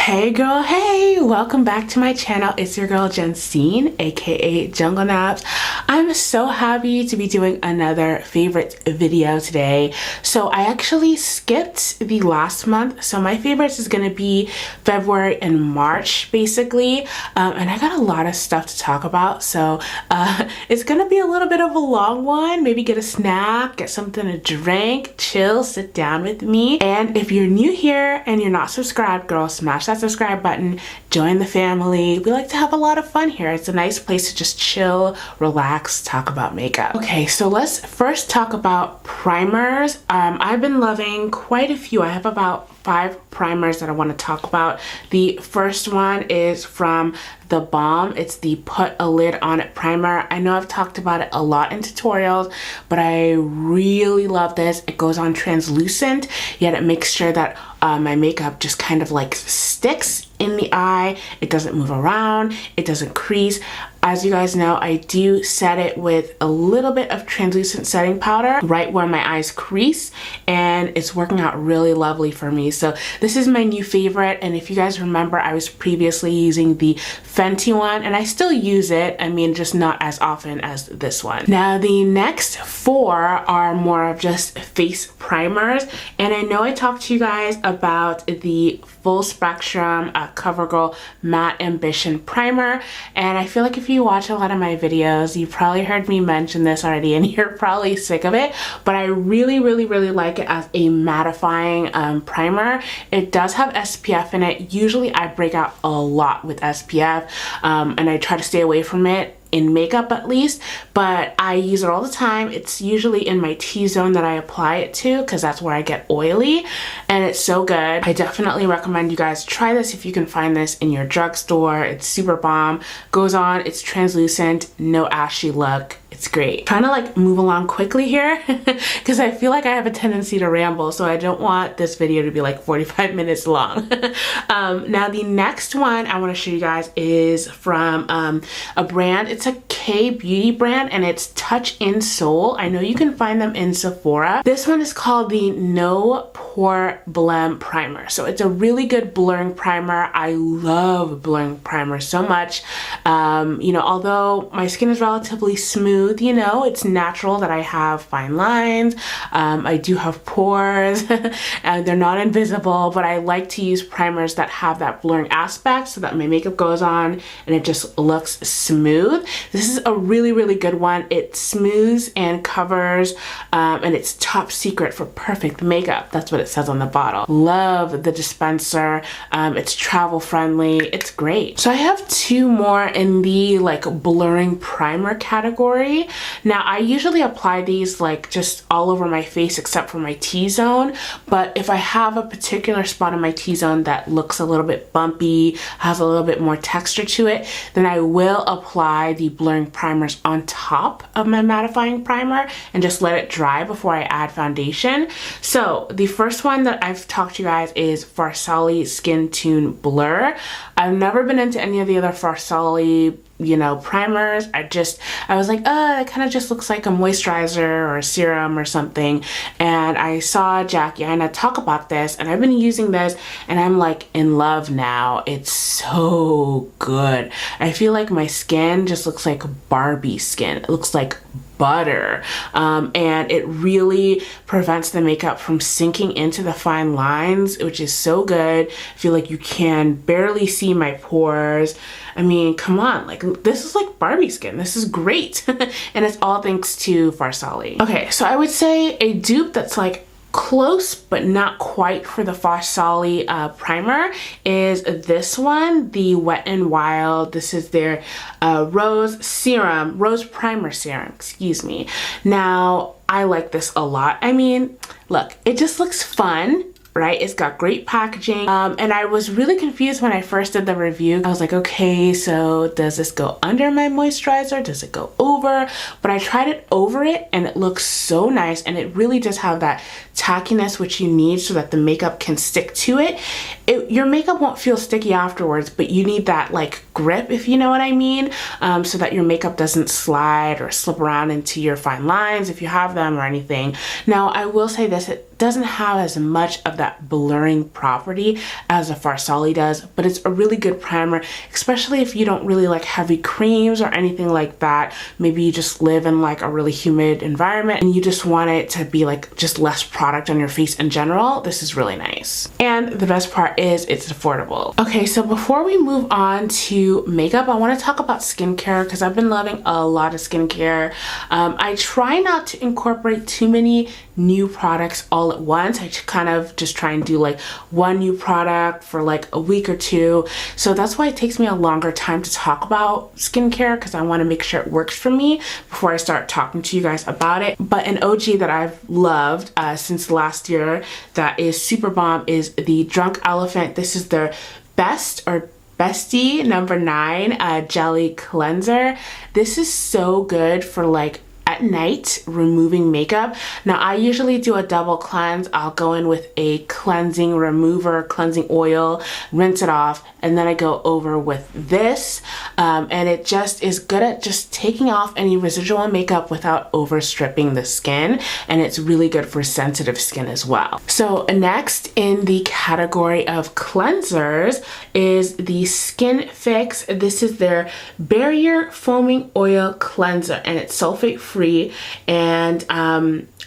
Hey girl, hey, welcome back to my channel. It's your girl Jensine, aka Jungle Naps. I'm so happy to be doing another favorite video today. So I actually skipped the last month, so my favorites is gonna be February and March basically, and I got a lot of stuff to talk about, so it's gonna be a little bit of a long one. Maybe get a snack, get something to drink, chill, sit down with me. And if you're new here and you're not subscribed, girl, smash that subscribe button, join the family. We like to have a lot of fun here. It's a nice place to just chill, relax, talk about makeup. Okay, so let's first talk about primers. I've been loving quite a few. I have about 5 primers that I want to talk about. The first one is from the Balm. It's the Put a Lid on It primer. I know I've talked about it a lot in tutorials, but I really love this. It goes on translucent, yet it makes sure that my makeup just kind of like sticks in the eye. It doesn't move around, it doesn't crease. As you guys know, I do set it with a little bit of translucent setting powder right where my eyes crease, and it's working out really lovely for me. So this is my new favorite, and if you guys remember, I was previously using the Fenty one, and I still use it. I mean, just not as often as this one. Now, the next 4 are more of just face primers, and I know I talked to you guys about the Full Spectrum Covergirl Matte Ambition Primer, and I feel like if you watch a lot of my videos, you probably heard me mention this already and you're probably sick of it, but I really like it as a mattifying primer. It does have SPF in it. Usually I break out a lot with SPF, and I try to stay away from it in makeup at least, but I use it all the time. It's usually in my T-zone that I apply it to because that's where I get oily, and it's so good. I definitely recommend you guys try this if you can find this in your drugstore. It's super bomb. Goes on, it's translucent, no ashy look. It's great. Trying to like move along quickly here because I feel like I have a tendency to ramble, so I don't want this video to be like 45 minutes long. Now the next one I want to show you guys is from a brand. It's a K-beauty brand, and it's Touch in Soul. I know you can find them in Sephora. This one is called the No Poreblem primer. So it's a really good blurring primer. I love blurring primer so much. You know, although my skin is relatively smooth, you know, it's natural that I have fine lines. I do have pores and they're not invisible, but I like to use primers that have that blurring aspect so that my makeup goes on and it just looks smooth. This is a really good one. It smooths and covers, and it's top secret for perfect makeup. That's what it says on the bottle. Love the dispenser. It's travel friendly. It's great. So I have 2 more in the like blurring primer category. Now I usually apply these like just all over my face except for my T-zone, but if I have a particular spot in my T-zone that looks a little bit bumpy, has a little bit more texture to it, then I will apply the blurring primers on top of my mattifying primer and just let it dry before I add foundation. So the first one that I've talked to you guys is Farsali Skin Tune Blur. I've never been into any of the other Farsali, you know, primers. I was like, it kind of just looks like a moisturizer or a serum or something, and I saw Jack Yana talk about this, and I've been using this and I'm like in love now. It's so good. I feel like my skin just looks like Barbie skin. It looks like butter, and it really prevents the makeup from sinking into the fine lines, which is so good. I feel like you can barely see my pores. I mean, come on, like this is like Barbie skin. This is great. And it's all thanks to Farsali. Okay, so I would say a dupe that's like close but not quite for the Farsali primer is this one, the WetNWild. This is their Rose Primer Serum, excuse me. Now, I like this a lot. I mean, look, it just looks fun, right? It's got great packaging, and I was really confused when I first did the review. I was like, okay, so does this go under my moisturizer? Does it go over? But I tried it over it and it looks so nice, and it really does have that tackiness which you need so that the makeup can stick to it. Your makeup won't feel sticky afterwards, but you need that like grip, if you know what I mean, so that your makeup doesn't slide or slip around into your fine lines if you have them or anything. Now I will say this, it doesn't have as much of that blurring property as a Farsali does, but it's a really good primer, especially if you don't really like heavy creams or anything like that. Maybe you just live in like a really humid environment and you just want it to be like just less product on your face in general. This is really nice. And the best part is it's affordable. Okay, so before we move on to makeup, I want to talk about skincare because I've been loving a lot of skincare. I try not to incorporate too many new products all at once. I kind of just try and do like one new product for like a week or two. So that's why it takes me a longer time to talk about skincare, because I want to make sure it works for me before I start talking to you guys about it. But an OG that I've loved since last year that is super bomb is the Drunk Elephant. This is their best or bestie number 9 jelly cleanser. This is so good for like at night removing makeup. Now I usually do a double cleanse. I'll go in with a cleansing remover, cleansing oil, rinse it off, and then I go over with this, and it just is good at just taking off any residual makeup without over stripping the skin, and it's really good for sensitive skin as well. So next in the category of cleansers is the SKinFix. This is their Barrier Foaming Oil Cleanser, and it's sulfate free, and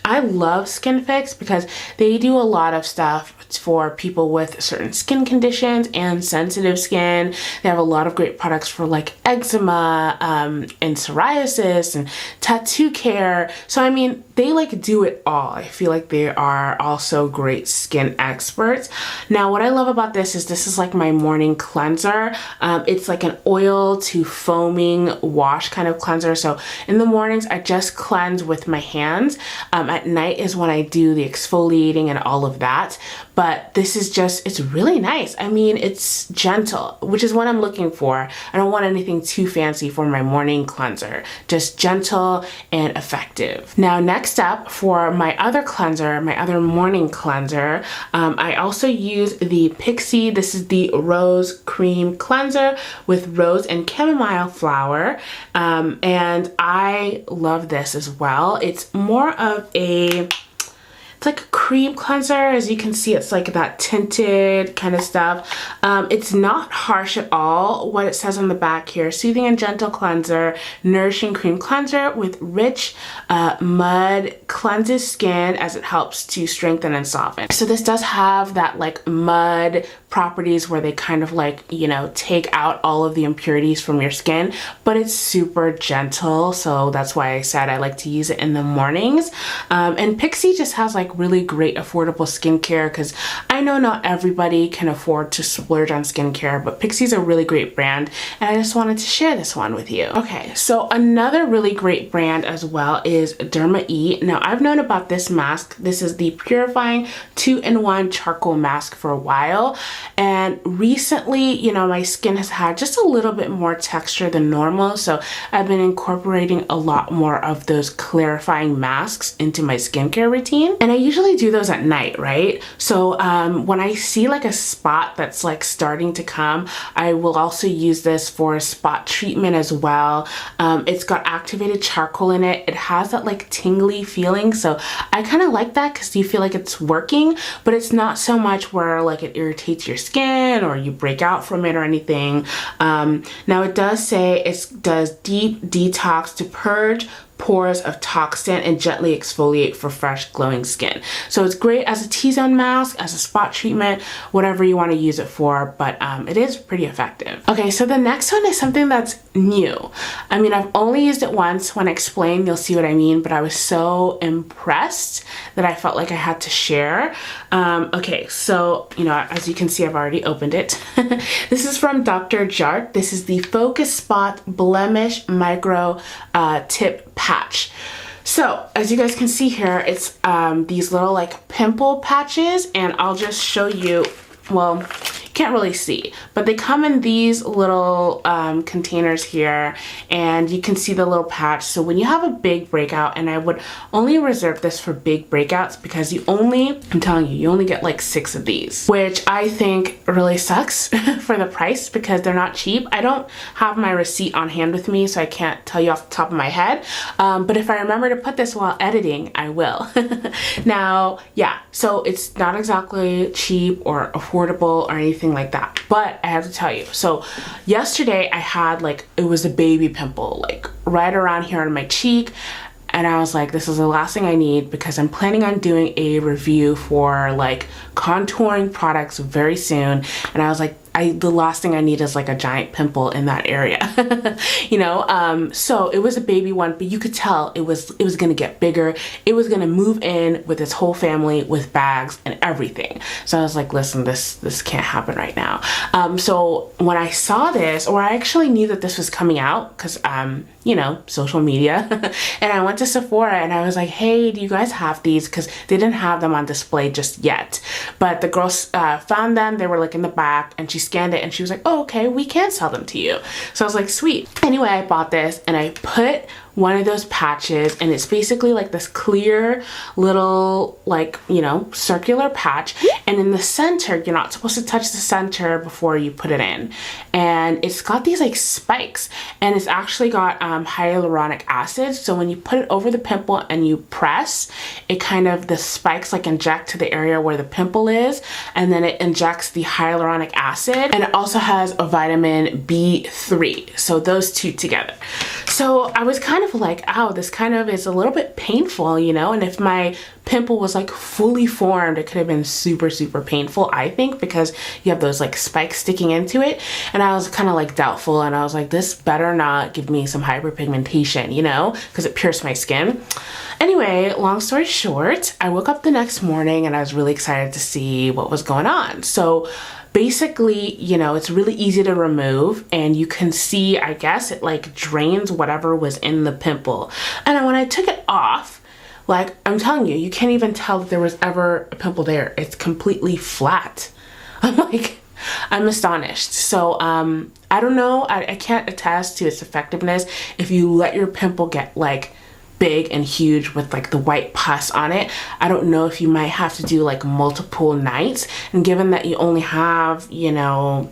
I love SKinFix because they do a lot of stuff for people with certain skin conditions and sensitive skin. They have a lot of great products for like eczema and psoriasis and tattoo care. So I mean, they like do it all. I feel like they are also great skin experts. Now what I love about this is like my morning cleanser. It's like an oil to foaming wash kind of cleanser. So in the mornings I just cleanse with my hands. At night is when I do the exfoliating and all of that. But this is just, it's really nice. I mean, it's gentle, which is what I'm looking for. I don't want anything too fancy for my morning cleanser. Just gentle and effective. Now, next up for my other cleanser, my other morning cleanser, I also use the Pixi. This is the Rose Cream Cleanser with rose and chamomile flower. And I love this as well. It's more of it's like a cream cleanser. As you can see, it's like that tinted kind of stuff. It's not harsh at all. What it says on the back here, soothing and gentle cleanser, nourishing cream cleanser with rich mud, cleanses skin as it helps to strengthen and soften. So this does have that like mud properties where they kind of like, you know, take out all of the impurities from your skin, but it's super gentle. So that's why I said I like to use it in the mornings. And Pixi just has like really great affordable skincare, because I know not everybody can afford to splurge on skincare, but Pixi's a really great brand, and I just wanted to share this one with you. Okay, so another really great brand as well is Dermae. Now I've known about this mask. This is the Purifying 2-in-1 Charcoal Mask for a while, and recently, you know, my skin has had just a little bit more texture than normal, so I've been incorporating a lot more of those clarifying masks into my skincare routine, and I usually do those at night, right? So when I see like a spot that's like starting to come, I will also use this for spot treatment as well. It's got activated charcoal in it. It has that like tingly feeling, so I kind of like that because you feel like it's working, but it's not so much where like it irritates your skin or you break out from it or anything. Now it does say it does deep detox to purge pores of toxin and gently exfoliate for fresh glowing skin. So it's great as a T-zone mask, as a spot treatment, whatever you want to use it for, but it is pretty effective. Okay, so the next one is something that's new. I mean, I've only used it once. When I explain, you'll see what I mean, but I was so impressed that I felt like I had to share. Okay, so, you know, as you can see, I've already opened it. This is from Dr. Jart. This is the Focus Spot Blemish Microtip patch. So as you guys can see here, it's these little like pimple patches, and I'll just show you. Well, you can't really see, but they come in these little containers here, and you can see the little patch. So when you have a big breakout, and I would only reserve this for big breakouts because I'm telling you, you only get like 6 of these, which I think really sucks for the price because they're not cheap. I don't have my receipt on hand with me, so I can't tell you off the top of my head, but if I remember to put this while editing, I will. Now, yeah, so it's not exactly cheap or affordable or anything like that, but I have to tell you, so yesterday I had like, it was a baby pimple like right around here on my cheek, and I was like, this is the last thing I need because I'm planning on doing a review for like contouring products very soon, and I was like, the last thing I need is like a giant pimple in that area. You know, so it was a baby one, but you could tell it was gonna get bigger. It was gonna move in with its whole family with bags and everything. So I was like, listen, this can't happen right now. So when I saw this, or I actually knew that this was coming out because you know, social media, and I went to Sephora and I was like, hey, do you guys have these? Because they didn't have them on display just yet, but the girls found them. They were like in the back, and she scanned it and she was like, oh, okay, we can sell them to you. So I was like, sweet. Anyway, I bought this and I put one of those patches, and it's basically like this clear little, like, you know, circular patch, and in the center, you're not supposed to touch the center before you put it in, and it's got these like spikes, and it's actually got hyaluronic acid, so when you put it over the pimple and you press, it kind of, the spikes like inject to the area where the pimple is, and then it injects the hyaluronic acid, and it also has a vitamin B3, so those two together. So I was kind of like, ow, this kind of is a little bit painful, you know, and if my pimple was like fully formed, it could have been super, super painful, I think, because you have those like spikes sticking into it, and I was kind of like doubtful, and I was like, this better not give me some hyperpigmentation, you know, because it pierced my skin. Anyway, long story short, I woke up the next morning and I was really excited to see what was going on. So basically, you know, it's really easy to remove, and you can see, I guess, it like drains whatever was in the pimple. And when I took it off, like, I'm telling you, you can't even tell that there was ever a pimple there. It's completely flat. I'm like, I'm astonished. So I don't know, I can't attest to its effectiveness if you let your pimple get like big and huge with like the white pus on it. I don't know if you might have to do like multiple nights, and given that you only have, you know,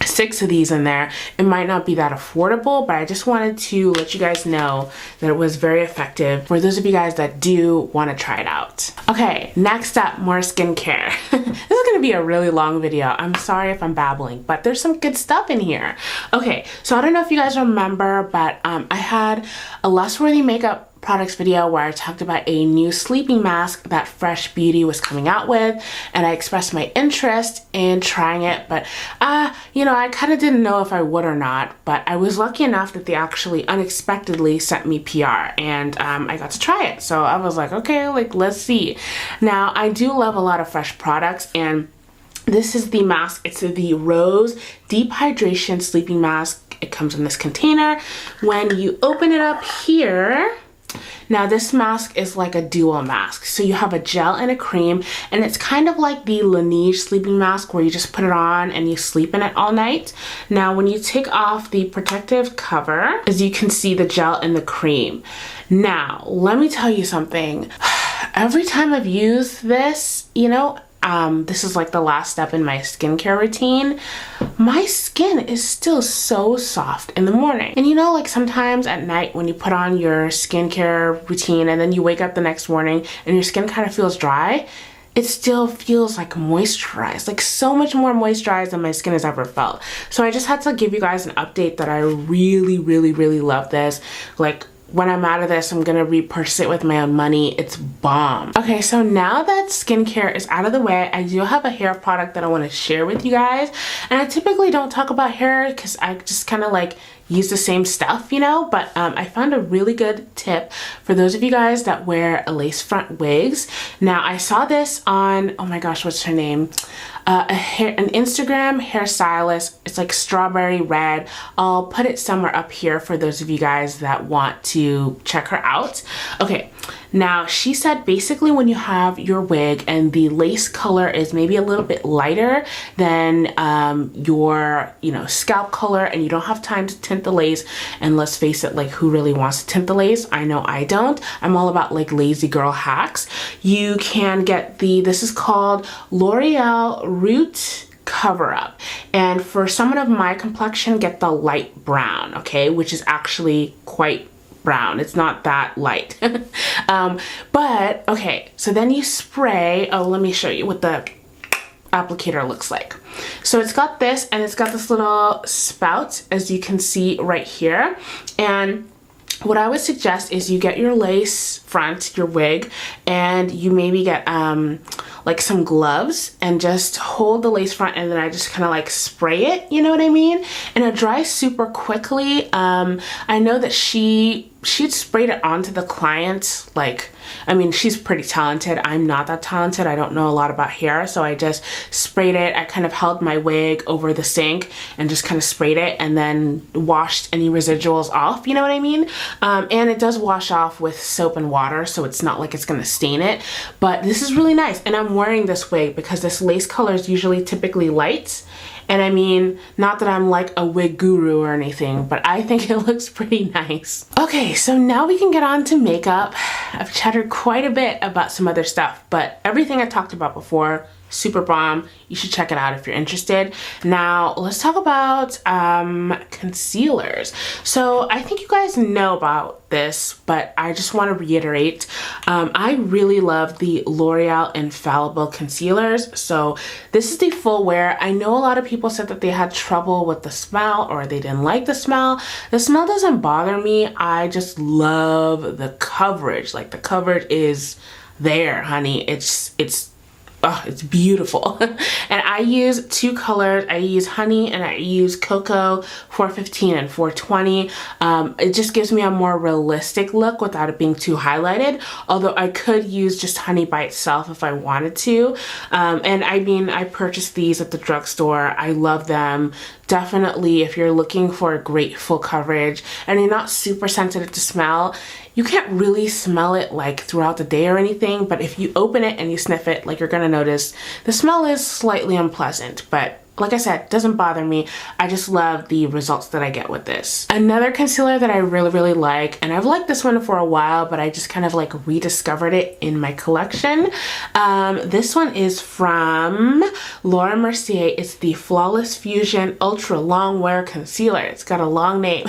6 of these in there, it might not be that affordable, but I just wanted to let you guys know that it was very effective for those of you guys that do want to try it out. Okay, next up, more skincare. This is going to be a really long video. I'm sorry if I'm babbling, but there's some good stuff in here. Okay, so I don't know if you guys remember, but I had a Less Worthy makeup products video where I talked about a new sleeping mask that Fresh Beauty was coming out with, and I expressed my interest in trying it, but you know, I kind of didn't know if I would or not, but I was lucky enough that they actually unexpectedly sent me PR, and I got to try it. So I was like, okay, like, let's see. Now, I do love a lot of Fresh products, and this is the mask. It's the Rose Deep Hydration Sleeping Mask. It comes in this container. When you open it up here, now this mask is like a dual mask. So you have a gel and a cream, and it's kind of like the Laneige sleeping mask where you just put it on and you sleep in it all night. Now when you take off the protective cover, as you can see, the gel and the cream. Now, let me tell you something. Every time I've used this, you know, this is like the last step in my skincare routine, my skin is still so soft in the morning. And you know, like sometimes at night when you put on your skincare routine and then you wake up the next morning and your skin kind of feels dry, it still feels like moisturized, like so much more moisturized than my skin has ever felt. So I just had to give you guys an update that I really, really, really love this. Like, when I'm out of this, I'm gonna repurchase it with my own money. It's bomb. Okay, so now that skincare is out of the way, I do have a hair product that I wanna share with you guys. And I typically don't talk about hair because I just kind of like use the same stuff, you know, but I found a really good tip for those of you guys that wear lace front wigs. Now, I saw this on, oh my gosh, what's her name? An Instagram hairstylist. It's like strawberry red. I'll put it somewhere up here for those of you guys that want to check her out. Okay, now she said basically when you have your wig and the lace color is maybe a little bit lighter than your, you know, scalp color, and you don't have time to tint the lace, and let's face it, like, who really wants to tint the lace? I know I don't. I'm all about like lazy girl hacks. You can get this is called L'Oreal Root Cover Up, and for someone of my complexion, get the light brown, okay, which is actually quite brown. It's not that light. But okay, so then you spray. Oh, let me show you what the applicator looks like. So it's got this, and it's got this little spout, as you can see right here. And what I would suggest is you get your lace front, your wig, and you maybe get like some gloves and just hold the lace front, and then I just kind of like spray it, you know what I mean? And it dries super quickly. I know that she'd sprayed it onto the client. Like, I mean, she's pretty talented. I'm not that talented. I don't know a lot about hair, so I just sprayed it. I kind of held my wig over the sink and just kind of sprayed it, and then washed any residuals off, you know what I mean? And it does wash off with soap and water, so it's not like it's gonna stain it. But this is really nice, and I'm wearing this wig because this lace color is usually typically light. And I mean, not that I'm like a wig guru or anything, but I think it looks pretty nice. Okay, so now we can get on to makeup. I've chattered quite a bit about some other stuff, but everything I talked about before, super bomb. You should check it out if you're interested. Now let's talk about concealers. So I think you guys know about this, but I just want to reiterate, I really love the L'Oreal Infallible concealers. So this is the full wear. I know a lot of people said that they had trouble with the smell, or they didn't like the smell. The smell doesn't bother me. I just love the coverage. Like, the coverage is there, honey. Oh, it's beautiful. And I use two colors. I use honey and I use cocoa, 415 and 420. It just gives me a more realistic look without it being too highlighted. Although I could use just honey by itself if I wanted to. And I mean, I purchased these at the drugstore. I love them. Definitely, if you're looking for a great full coverage and you're not super sensitive to smell, you can't really smell it like throughout the day or anything, but if you open it and you sniff it, like, you're gonna notice the smell is slightly unpleasant. But like I said, doesn't bother me. I just love the results that I get with this. Another concealer that I really like, and I've liked this one for a while, but I just kind of like rediscovered it in my collection. This one is from Laura Mercier. It's the Flawless Fusion Ultra Long Wear Concealer. It's got a long name.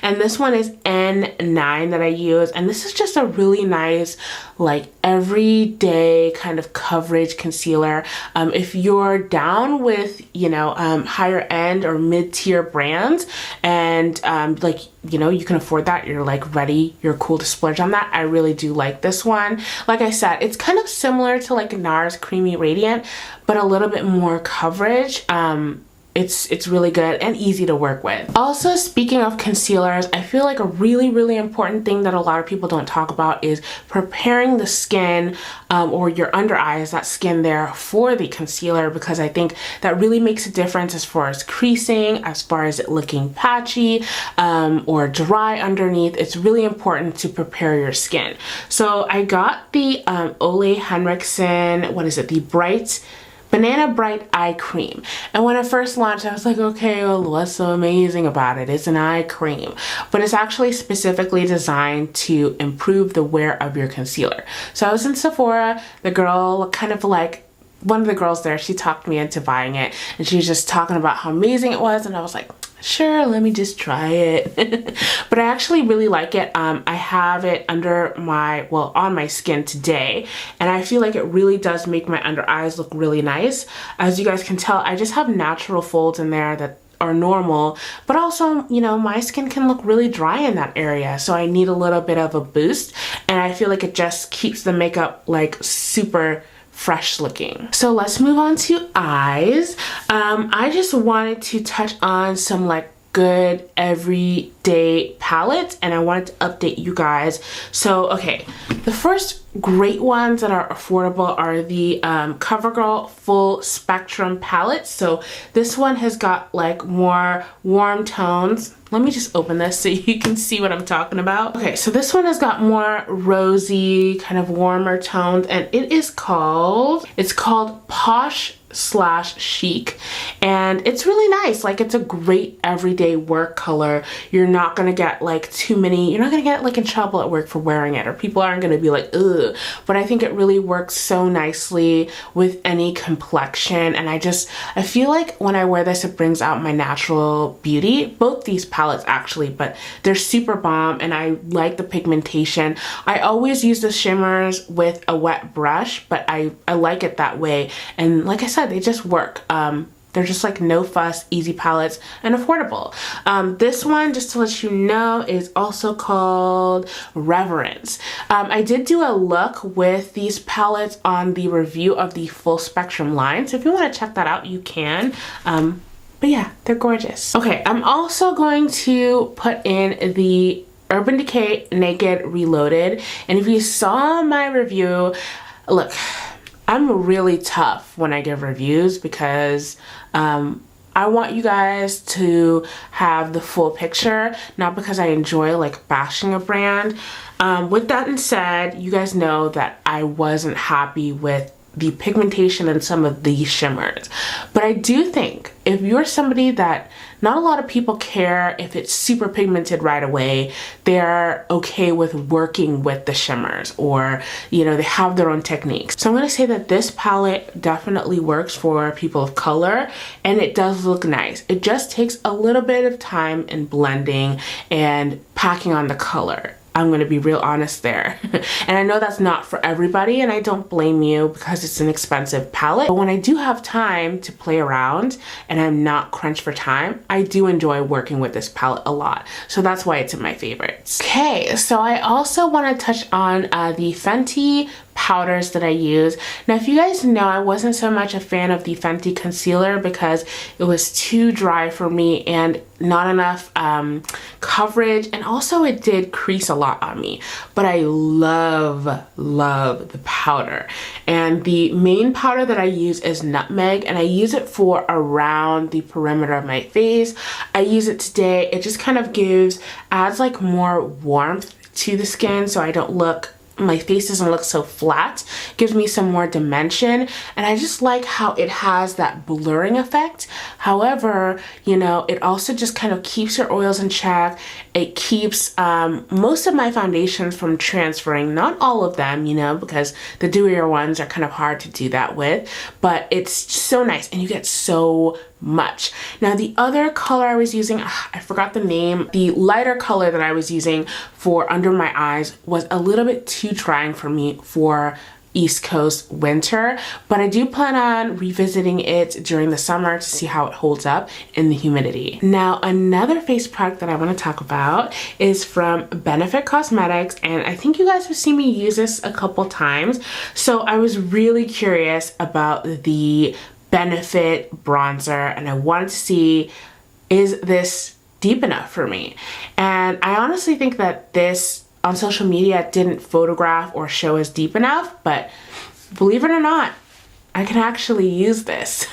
And this one is N9 that I use, and this is just a really nice, like, everyday kind of coverage concealer. If you're down with, you know, higher end or mid-tier brands, and like, you know, you can afford that, you're like ready, you're cool to splurge on that, I really do like this one. Like I said, it's kind of similar to like NARS Creamy Radiant, but a little bit more coverage. It's really good and easy to work with. Also, speaking of concealers, I feel like a really important thing that a lot of people don't talk about is preparing the skin or your under eyes, that skin there, for the concealer, because I think that really makes a difference as far as creasing, as far as it looking patchy or dry underneath. It's really important to prepare your skin. So I got the Ole Henriksen, what is it, the Banana Bright Eye Cream. And when it first launched, I was like, okay, well, what's so amazing about it? It's an eye cream. But it's actually specifically designed to improve the wear of your concealer. So I was in Sephora, the girl kind of like, one of the girls there, she talked me into buying it, and she was just talking about how amazing it was, and I was like, sure, let me just try it. But I actually really like it. I have it under my, well, on my skin today, and I feel like it really does make my under eyes look really nice. As you guys can tell, I just have natural folds in there that are normal, but also, you know, my skin can look really dry in that area, so I need a little bit of a boost, and I feel like it just keeps the makeup like super fresh looking. So let's move on to eyes. I just wanted to touch on some like good everyday palettes, and I wanted to update you guys. So okay, the first great ones that are affordable are the Covergirl full spectrum palettes. So this one has got like more warm tones. Let me just open this so you can see what I'm talking about. Okay, so this one has got more rosy, kind of warmer tones, and it's called Posh / Chic, and it's really nice. Like, it's a great everyday work color. You're not gonna get like too many, you're not gonna get like in trouble at work for wearing it, or people aren't gonna be like, ugh. But I think it really works so nicely with any complexion, and I feel like when I wear this, it brings out my natural beauty. Both these palettes actually, but they're super bomb, and I like the pigmentation. I always use the shimmers with a wet brush, but I like it that way, and like I said, they just work. They're just like no fuss, easy palettes, and affordable. This one, just to let you know, is also called Reverence. I did do a look with these palettes on the review of the full spectrum line, so if you want to check that out, you can. But yeah, they're gorgeous. Okay, I'm also going to put in the Urban Decay Naked Reloaded, and if you saw my review, look, I'm really tough when I give reviews because I want you guys to have the full picture, not because I enjoy like bashing a brand. With that said, you guys know that I wasn't happy with the pigmentation and some of these shimmers. But I do think if you're somebody that not a lot of people care if it's super pigmented right away, they're okay with working with the shimmers, or you know, they have their own techniques. So I'm going to say that this palette definitely works for people of color, and it does look nice. It just takes a little bit of time in blending and packing on the color. I'm gonna be real honest there. And I know that's not for everybody, and I don't blame you because it's an expensive palette. But when I do have time to play around and I'm not crunched for time, I do enjoy working with this palette a lot. So that's why it's in my favorites. Okay, so I also wanna touch on the Fenty powders that I use. Now, if you guys know, I wasn't so much a fan of the Fenty concealer because it was too dry for me and not enough coverage, and also it did crease a lot on me. But I love the powder, and the main powder that I use is Nutmeg, and I use it for around the perimeter of my face. I use it today. It just kind of adds like more warmth to the skin, so I don't look, my face doesn't look so flat. Gives me some more dimension, and I just like how it has that blurring effect. However, you know, it also just kind of keeps your oils in check. It keeps most of my foundations from transferring, not all of them, you know, because the dewier ones are kind of hard to do that with, but it's so nice, and you get so much. Now, the other color I was using, I forgot the name, the lighter color that I was using for under my eyes was a little bit too drying for me for East Coast winter, but I do plan on revisiting it during the summer to see how it holds up in the humidity. Now, another face product that I want to talk about is from Benefit Cosmetics, and I think you guys have seen me use this a couple times, so I was really curious about the Benefit bronzer, and I wanted to see, is this deep enough for me? And I honestly think that this on social media didn't photograph or show as deep enough, but believe it or not, I can actually use this.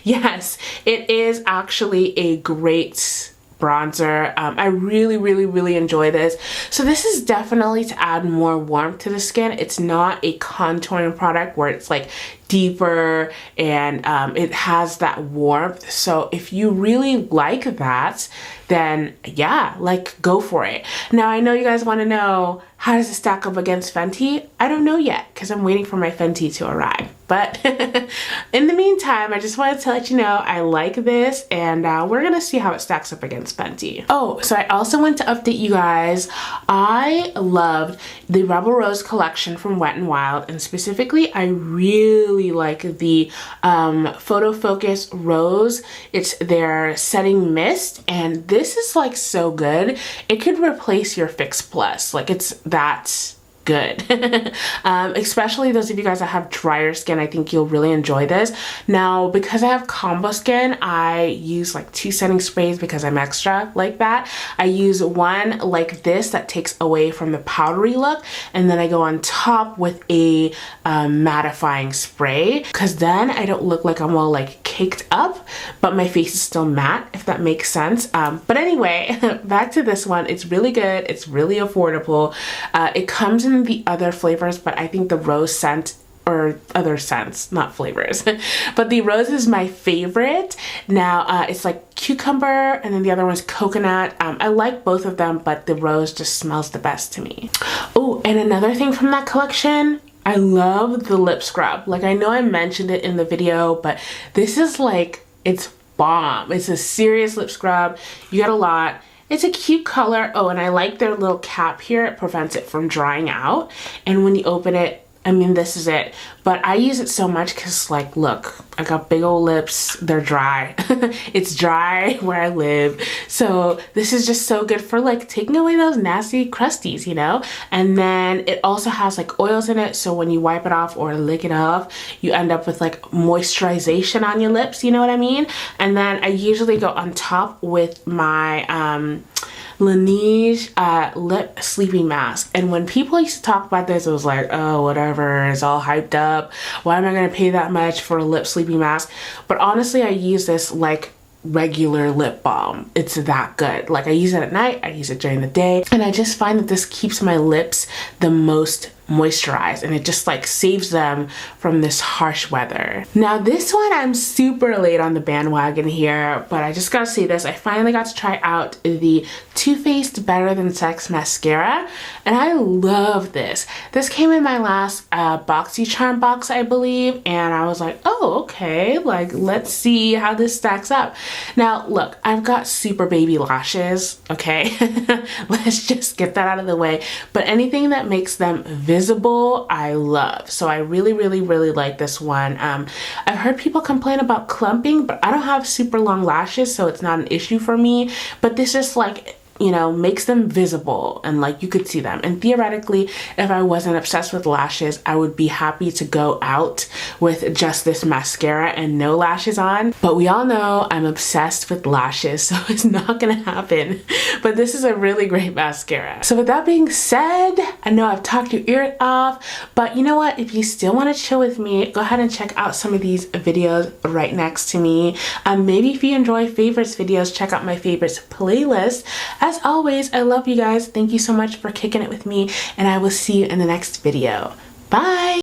Yes, it is actually a great bronzer. I really enjoy this. So this is definitely to add more warmth to the skin. It's not a contouring product where it's like deeper and it has that warmth. So if you really like that, then yeah, like go for it. Now, I know you guys want to know, how does it stack up against Fenty? I don't know yet because I'm waiting for my Fenty to arrive. But in the meantime, I just wanted to let you know I like this, and we're gonna see how it stacks up against Fenty. Oh, so I also want to update you guys. I loved the Rebel Rose collection from WetNWild, and specifically I really like the Photo Focus Rose. It's their setting mist, and this is like so good. It could replace your Fix Plus. Like, it's that good. Especially those of you guys that have drier skin, I think you'll really enjoy this. Now, because I have combo skin, I use like 2 setting sprays because I'm extra like that. I use one like this that takes away from the powdery look, and then I go on top with a mattifying spray, because then I don't look like I'm all like caked up, but my face is still matte, if that makes sense. But anyway, back to this one. It's really good. It's really affordable. It comes in the other flavors, but I think the rose scent, or other scents, not flavors, but the rose is my favorite. Now it's like cucumber, and then the other one's coconut. I like both of them, but the rose just smells the best to me. Oh, and another thing from that collection, I love the lip scrub. Like, I know I mentioned it in the video, but this is like, it's bomb. It's a serious lip scrub. You get a lot. It's a cute color. Oh, and I like their little cap here. It prevents it from drying out. And when you open it, I mean, this is it. But I use it so much because, like, look, I got big old lips. They're dry. It's dry where I live. So this is just so good for, like, taking away those nasty crusties, you know? And then it also has, like, oils in it. So when you wipe it off or lick it off, you end up with, like, moisturization on your lips. You know what I mean? And then I usually go on top with my Laneige lip sleeping mask. And when people used to talk about this, it was like, oh, whatever, it's all hyped up. Why am I gonna pay that much for a lip sleeping mask? But honestly, I use this like regular lip balm. It's that good. Like, I use it at night, I use it during the day, and I just find that this keeps my lips the most moisturized, and it just like saves them from this harsh weather. Now this one, I'm super late on the bandwagon here, but I just gotta say this. I finally got to try out the Too Faced Better Than Sex mascara, and I love this. This came in my last BoxyCharm box, I believe, and I was like, oh, okay, like, let's see how this stacks up. Now look, I've got super baby lashes, okay? Let's just get that out of the way. But anything that makes them visible, I love. So I really, really, really like this one. I've heard people complain about clumping, but I don't have super long lashes, so it's not an issue for me. But this just like, you know, makes them visible, and like you could see them. And theoretically, if I wasn't obsessed with lashes, I would be happy to go out with just this mascara and no lashes on. But we all know I'm obsessed with lashes, so it's not gonna happen. But this is a really great mascara. So with that being said, I know I've talked your ear off, but you know what? If you still want to chill with me, go ahead and check out some of these videos right next to me. Maybe if you enjoy favorites videos, check out my favorites playlist. As always, I love you guys. Thank you so much for kicking it with me, and I will see you in the next video. Bye!